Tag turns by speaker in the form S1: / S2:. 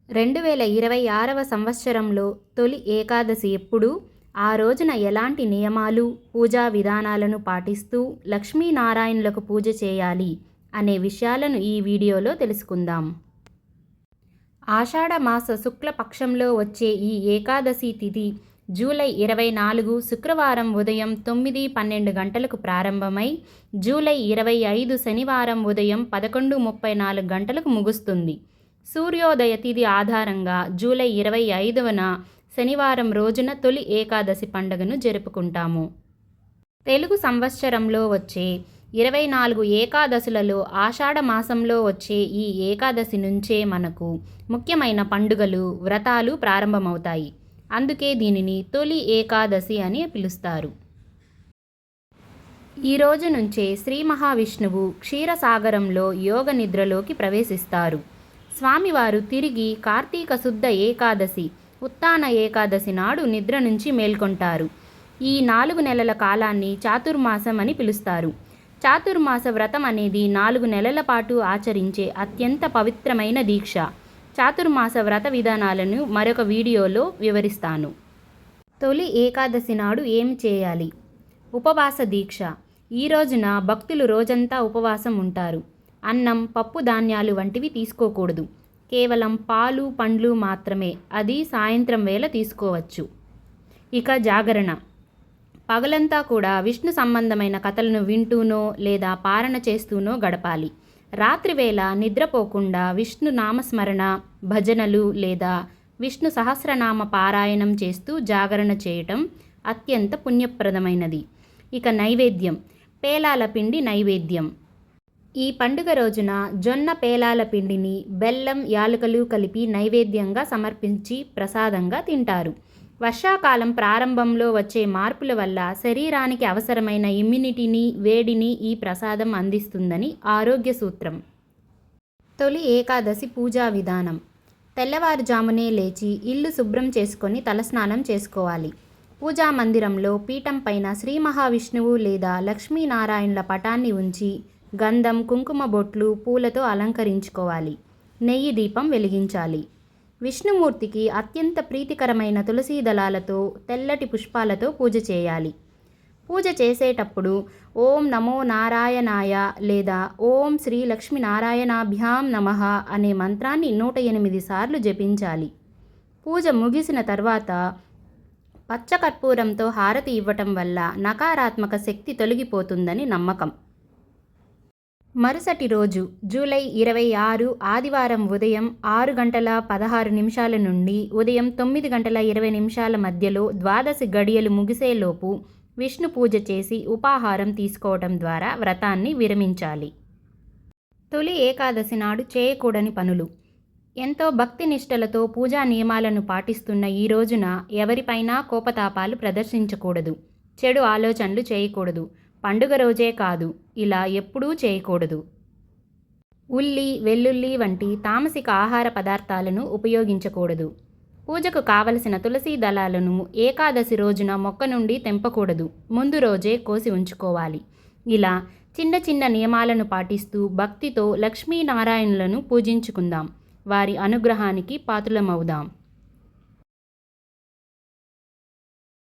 S1: 2026వ సంవత్సరంలో తొలి ఏకాదశి ఎప్పుడు, ఆ రోజున ఎలాంటి నియమాలు, పూజా విధానాలను పాటిస్తూ లక్ష్మీనారాయణులకు పూజ చేయాలి అనే విషయాలను ఈ వీడియోలో తెలుసుకుందాం. ఆషాఢమాస శుక్ల పక్షంలో వచ్చే ఈ ఏకాదశి తిథి జూలై 24 శుక్రవారం ఉదయం 9:12 గంటలకు ప్రారంభమై జూలై 25 శనివారం ఉదయం 11:34 గంటలకు ముగుస్తుంది. సూర్యోదయ తిథి ఆధారంగా జూలై 25న శనివారం రోజున తొలి ఏకాదశి పండుగను జరుపుకుంటాము. తెలుగు సంవత్సరంలో వచ్చే 24 ఏకాదశులలో ఆషాఢ మాసంలో వచ్చే ఈ ఏకాదశి నుంచే మనకు ముఖ్యమైన పండుగలు, వ్రతాలు ప్రారంభమవుతాయి. అందుకే దీనిని తొలి ఏకాదశి అని పిలుస్తారు. ఈ రోజు నుంచే శ్రీ మహావిష్ణువు క్షీరసాగరంలో యోగ నిద్రలోకి ప్రవేశిస్తారు. స్వామివారు తిరిగి కార్తీక శుద్ధ ఏకాదశి, ఉత్తాన ఏకాదశి నాడు నిద్ర నుంచి మేల్కొంటారు. ఈ 4 నెలల కాలాన్ని చాతుర్మాసం అని పిలుస్తారు. చాతుర్మాస వ్రతం అనేది 4 నెలల పాటు ఆచరించే అత్యంత పవిత్రమైన దీక్ష. చాతుర్మాస వ్రత విధానాలను మరొక వీడియోలో వివరిస్తాను. తొలి ఏకాదశి నాడు ఏమి చేయాలి? ఉపవాస దీక్ష. ఈ రోజున భక్తులు రోజంతా ఉపవాసం ఉంటారు. అన్నం, పప్పు ధాన్యాలు వంటివి తీసుకోకూడదు. కేవలం పాలు, పండ్లు మాత్రమే. అది సాయంత్రం వేళ తీసుకోవచ్చు. ఇక జాగరణ. పగలంతా కూడా విష్ణు సంబంధమైన కథలను వింటూనో లేదా పారణ చేస్తూనో గడపాలి. రాత్రివేళ నిద్రపోకుండా విష్ణు నామస్మరణ, భజనలు లేదా విష్ణు సహస్రనామ పారాయణం చేస్తూ జాగరణ చేయటం అత్యంత పుణ్యప్రదమైనది. ఇక నైవేద్యం. పేలాల పిండి నైవేద్యం. ఈ పండుగ రోజున జొన్న పేలాల పిండిని బెల్లం, యాలకులు కలిపి నైవేద్యంగా సమర్పించి ప్రసాదంగా తింటారు. వర్షాకాలం ప్రారంభంలో వచ్చే మార్పుల వల్ల శరీరానికి అవసరమైన ఇమ్యూనిటీని, వేడిని ఈ ప్రసాదం అందిస్తుందని ఆరోగ్య సూత్రం. తొలి ఏకాదశి పూజా విధానం. తెల్లవారుజామునే లేచి ఇల్లు శుభ్రం చేసుకొని తలస్నానం చేసుకోవాలి. పూజా మందిరంలో పీఠం పైన శ్రీ మహావిష్ణువు లేదా లక్ష్మీనారాయణుల పటాన్ని ఉంచి గంధం, కుంకుమ బొట్లు, పూలతో అలంకరించుకోవాలి. నెయ్యి దీపం వెలిగించాలి. విష్ణుమూర్తికి అత్యంత ప్రీతికరమైన తులసీ దళాలతో, తెల్లటి పుష్పాలతో పూజ చేయాలి. పూజ చేసేటప్పుడు ఓం నమో నారాయణాయ లేదా ఓం శ్రీ లక్ష్మీనారాయణాభ్యాం నమః అనే మంత్రాన్ని 108 సార్లు జపించాలి. పూజ ముగిసిన తర్వాత పచ్చకర్పూరంతో హారతి ఇవ్వటం వల్ల నకారాత్మక శక్తి తొలగిపోతుందని నమ్మకం. మరుసటి రోజు జూలై 26 ఆదివారం ఉదయం 6:16 నుండి ఉదయం 9:20 మధ్యలో ద్వాదశి గడియలు ముగిసేలోపు విష్ణు పూజ చేసి ఉపాహారం తీసుకోవడం ద్వారా వ్రతాన్ని విరమించాలి. తొలి ఏకాదశి నాడు చేయకూడని పనులు. ఎంతో భక్తి నిష్టలతో పూజా నియమాలను పాటిస్తున్న ఈ రోజున ఎవరిపైనా కోపతాపాలు ప్రదర్శించకూడదు. చెడు ఆలోచనలు చేయకూడదు. పండుగ రోజే కాదు, ఇలా ఎప్పుడూ చేయకూడదు. ఉల్లి, వెల్లుల్లి వంటి తామసిక ఆహార పదార్థాలను ఉపయోగించకూడదు. పూజకు కావలసిన తులసీ దళాలను ఏకాదశి రోజున మొక్క నుండి తెంపకూడదు. ముందు రోజే కోసి ఉంచుకోవాలి. ఇలా చిన్న చిన్న నియమాలను పాటిస్తూ భక్తితో లక్ష్మీనారాయణులను పూజించుకుందాం. వారి అనుగ్రహానికి పాత్రులమవుదాం.